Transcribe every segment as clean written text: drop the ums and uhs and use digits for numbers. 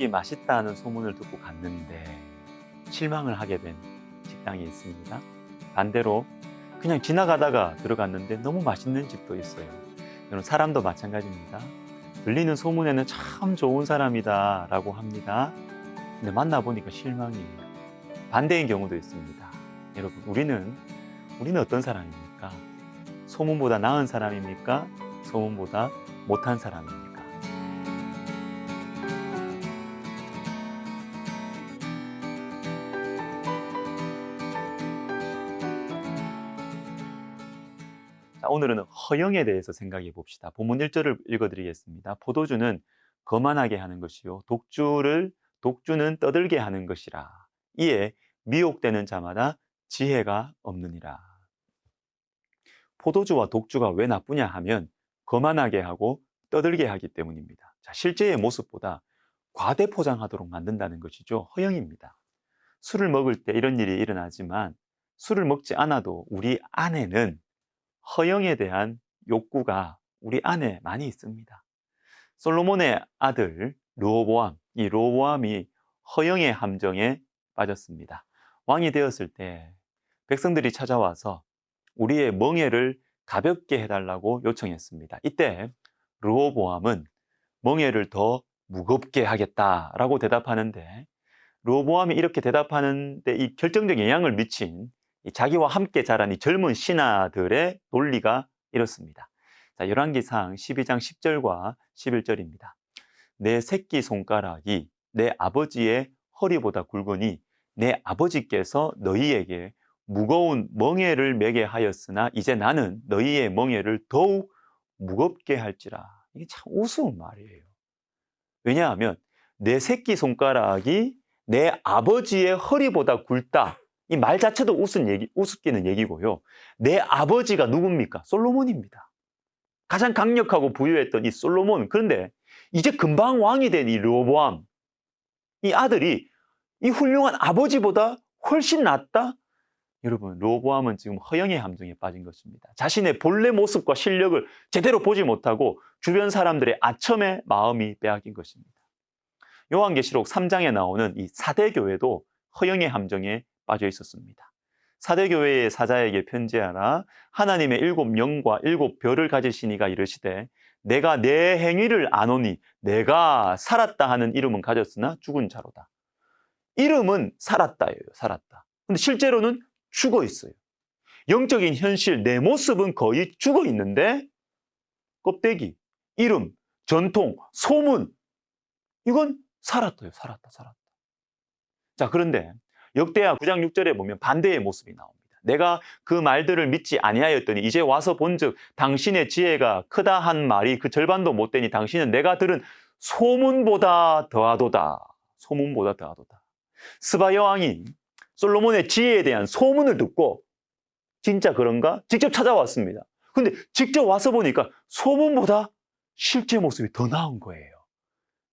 음식이 맛있다는 소문을 듣고 갔는데 실망을 하게 된 식당이 있습니다. 반대로 그냥 지나가다가 들어갔는데 너무 맛있는 집도 있어요. 여러분, 사람도 마찬가지입니다. 들리는 소문에는 참 좋은 사람이다 라고 합니다. 근데 만나보니까 실망이에요. 반대인 경우도 있습니다. 여러분, 우리는 어떤 사람입니까? 소문보다 나은 사람입니까? 소문보다 못한 사람입니까? 자, 오늘은 허영에 대해서 생각해 봅시다. 본문 1절을 읽어드리겠습니다. 포도주는 거만하게 하는 것이요 독주는 떠들게 하는 것이라. 이에 미혹되는 자마다 지혜가 없느니라. 포도주와 독주가 왜 나쁘냐 하면 거만하게 하고 떠들게 하기 때문입니다. 자, 실제의 모습보다 과대 포장하도록 만든다는 것이죠. 허영입니다. 술을 먹을 때 이런 일이 일어나지만 술을 먹지 않아도 우리 안에는 허영에 대한 욕구가 우리 안에 많이 있습니다. 솔로몬의 아들 르호보암, 이 르호보암이 허영의 함정에 빠졌습니다. 왕이 되었을 때 백성들이 찾아와서 우리의 멍에를 가볍게 해달라고 요청했습니다. 이때 르호보암은 멍에를 더 무겁게 하겠다라고 대답하는데, 르호보암이 이렇게 대답하는데 이 결정적 영향을 미친 자기와 함께 자란 이 젊은 신하들의 논리가 이렇습니다. 자, 열왕기상 12장 10절과 11절입니다. 내 새끼손가락이 내 아버지의 허리보다 굵으니 내 아버지께서 너희에게 무거운 멍에를 매게 하였으나 이제 나는 너희의 멍에를 더욱 무겁게 할지라. 이게 참 우스운 말이에요. 왜냐하면 내 새끼손가락이 내 아버지의 허리보다 굵다. 이 말 자체도 우습기는 얘기고요. 내 아버지가 누굽니까? 솔로몬입니다. 가장 강력하고 부유했던 이 솔로몬. 그런데 이제 금방 왕이 된 이 르호보암, 이 아들이 이 훌륭한 아버지보다 훨씬 낫다? 여러분, 르호보암은 지금 허영의 함정에 빠진 것입니다. 자신의 본래 모습과 실력을 제대로 보지 못하고 주변 사람들의 아첨의 마음이 빼앗긴 것입니다. 요한계시록 3장에 나오는 이 사대교회도 허영의 함정에 빠져 있었습니다. 사대교회의 사자에게 편지하라. 하나님의 7영과 7별을 가지시니가 이르시되 내가 내 행위를 아노니 내가 살았다 하는 이름은 가졌으나 죽은 자로다. 이름은 살았다예요. 살았다. 근데 실제로는 죽어 있어요. 영적인 현실, 내 모습은 거의 죽어 있는데 껍데기, 이름, 전통, 소문, 이건 살았대요. 살았다. 자, 그런데 역대하 9장 6절에 보면 반대의 모습이 나옵니다. 내가 그 말들을 믿지 아니하였더니 이제 와서 본즉 당신의 지혜가 크다 한 말이 그 절반도 못 되니 당신은 내가 들은 소문보다 더하도다. 소문보다 더하도다. 스바 여왕이 솔로몬의 지혜에 대한 소문을 듣고 진짜 그런가? 직접 찾아왔습니다. 근데 직접 와서 보니까 소문보다 실제 모습이 더 나은 거예요.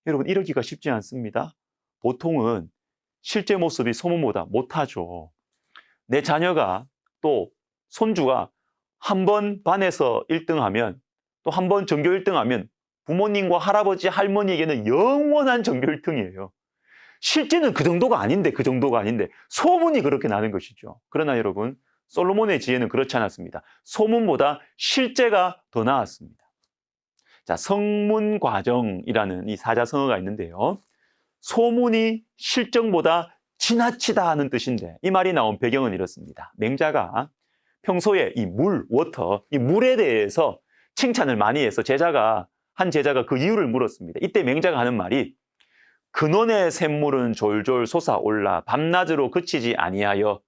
여러분, 이러기가 쉽지 않습니다. 보통은 실제 모습이 소문보다 못하죠. 내 자녀가 또 손주가 한 번 반에서 1등하면 또 한 번 전교 1등하면 부모님과 할아버지, 할머니에게는 영원한 전교 1등이에요. 실제는 그 정도가 아닌데 소문이 그렇게 나는 것이죠. 그러나 여러분, 솔로몬의 지혜는 그렇지 않았습니다. 소문보다 실제가 더 나았습니다. 자, 성문과정이라는 이 사자성어가 있는데요. 소문이 실정보다 지나치다 하는 뜻인데 이 말이 나온 배경은 이렇습니다. 맹자가 평소에 이 물에 대해서 칭찬을 많이 해서 한 제자가 그 이유를 물었습니다. 이때 맹자가 하는 말이 근원의 샘물은 졸졸 솟아올라 밤낮으로 그치지 아니하여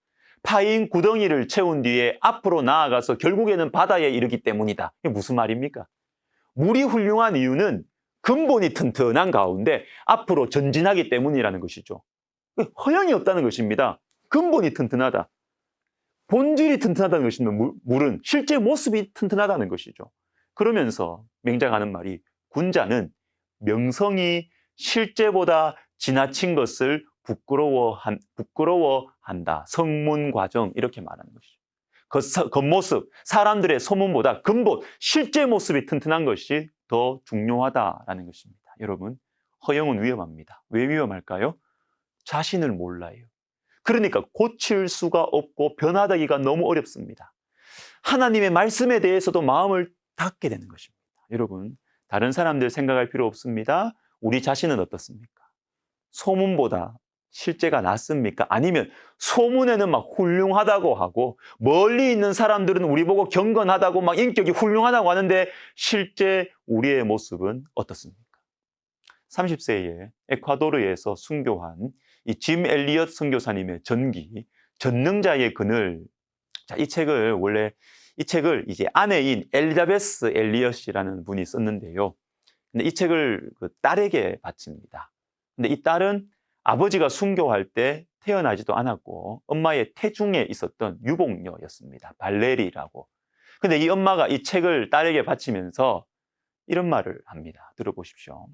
파인 구덩이를 채운 뒤에 앞으로 나아가서 결국에는 바다에 이르기 때문이다. 이게 무슨 말입니까? 물이 훌륭한 이유는 근본이 튼튼한 가운데 앞으로 전진하기 때문이라는 것이죠. 허영이 없다는 것입니다. 근본이 튼튼하다. 본질이 튼튼하다는 것입니다. 물은 실제 모습이 튼튼하다는 것이죠. 그러면서 맹자가 하는 말이 군자는 명성이 실제보다 지나친 것을 부끄러워한다. 성문과정 이렇게 말하는 것이죠. 겉모습, 사람들의 소문보다 근본, 실제 모습이 튼튼한 것이 더 중요하다라는 것입니다. 여러분, 허영은 위험합니다. 왜 위험할까요? 자신을 몰라요. 그러니까 고칠 수가 없고 변화되기가 너무 어렵습니다. 하나님의 말씀에 대해서도 마음을 닫게 되는 것입니다. 여러분, 다른 사람들 생각할 필요 없습니다. 우리 자신은 어떻습니까? 소문보다 실제가 낫습니까? 아니면 소문에는 막 훌륭하다고 하고 멀리 있는 사람들은 우리 보고 경건하다고 막 인격이 훌륭하다고 하는데 실제 우리의 모습은 어떻습니까? 30세에 에콰도르에서 순교한 이 짐 엘리엇 선교사님의 전기, 전능자의 그늘. 자, 이 책을 이제 아내인 엘리자베스 엘리엇이라는 분이 썼는데요. 근데 이 책을 그 딸에게 바칩니다. 근데 이 딸은 아버지가 순교할 때 태어나지도 않았고 엄마의 태중에 있었던 유복녀였습니다. 발레리라고. 근데 이 엄마가 이 책을 딸에게 바치면서 이런 말을 합니다. 들어보십시오.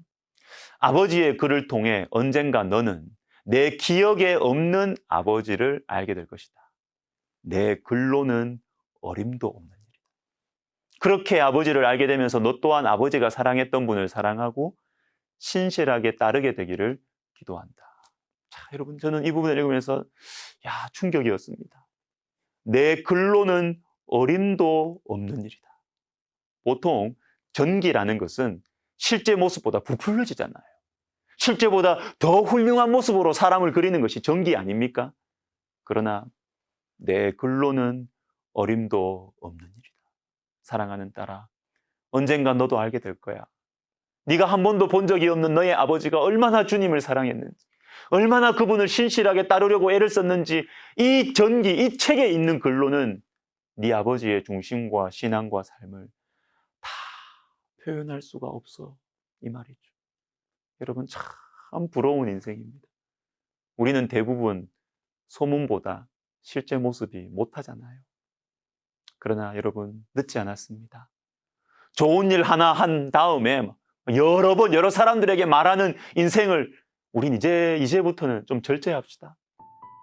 아버지의 글을 통해 언젠가 너는 내 기억에 없는 아버지를 알게 될 것이다. 내 글로는 어림도 없는 일이다. 그렇게 아버지를 알게 되면서 너 또한 아버지가 사랑했던 분을 사랑하고 신실하게 따르게 되기를 기도한다. 자, 여러분, 저는 이 부분을 읽으면서 충격이었습니다. 내 글로는 어림도 없는 일이다. 보통 전기라는 것은 실제 모습보다 부풀려지잖아요. 실제보다 더 훌륭한 모습으로 사람을 그리는 것이 전기 아닙니까? 그러나 내 글로는 어림도 없는 일이다. 사랑하는 딸아, 언젠가 너도 알게 될 거야. 네가 한 번도 본 적이 없는 너의 아버지가 얼마나 주님을 사랑했는지, 얼마나 그분을 신실하게 따르려고 애를 썼는지 이 전기, 이 책에 있는 글로는 네 아버지의 중심과 신앙과 삶을 다 표현할 수가 없어. 이 말이죠. 여러분, 참 부러운 인생입니다. 우리는 대부분 소문보다 실제 모습이 못하잖아요. 그러나 여러분, 늦지 않았습니다. 좋은 일 하나 한 다음에 여러 번 여러 사람들에게 말하는 인생을 우린 이제부터는 좀 절제합시다.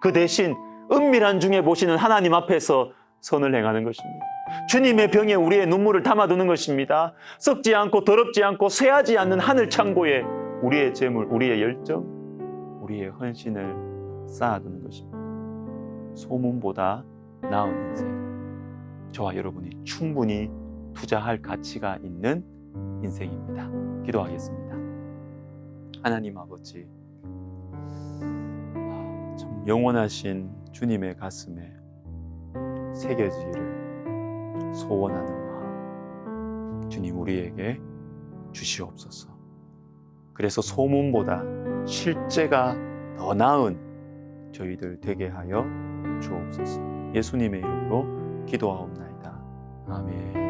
그 대신 은밀한 중에 보시는 하나님 앞에서 선을 행하는 것입니다. 주님의 병에 우리의 눈물을 담아두는 것입니다. 썩지 않고 더럽지 않고 쇠하지 않는 하늘 창고에 우리의 재물, 우리의 열정, 우리의 헌신을 쌓아두는 것입니다. 소문보다 나은 인생, 저와 여러분이 충분히 투자할 가치가 있는 인생입니다. 기도하겠습니다. 하나님 아버지, 참 영원하신 주님의 가슴에 새겨지기를 소원하는 마음, 주님 우리에게 주시옵소서. 그래서 소문보다 실제가 더 나은 저희들 되게 하여 주옵소서. 예수님의 이름으로 기도하옵나이다. 아멘.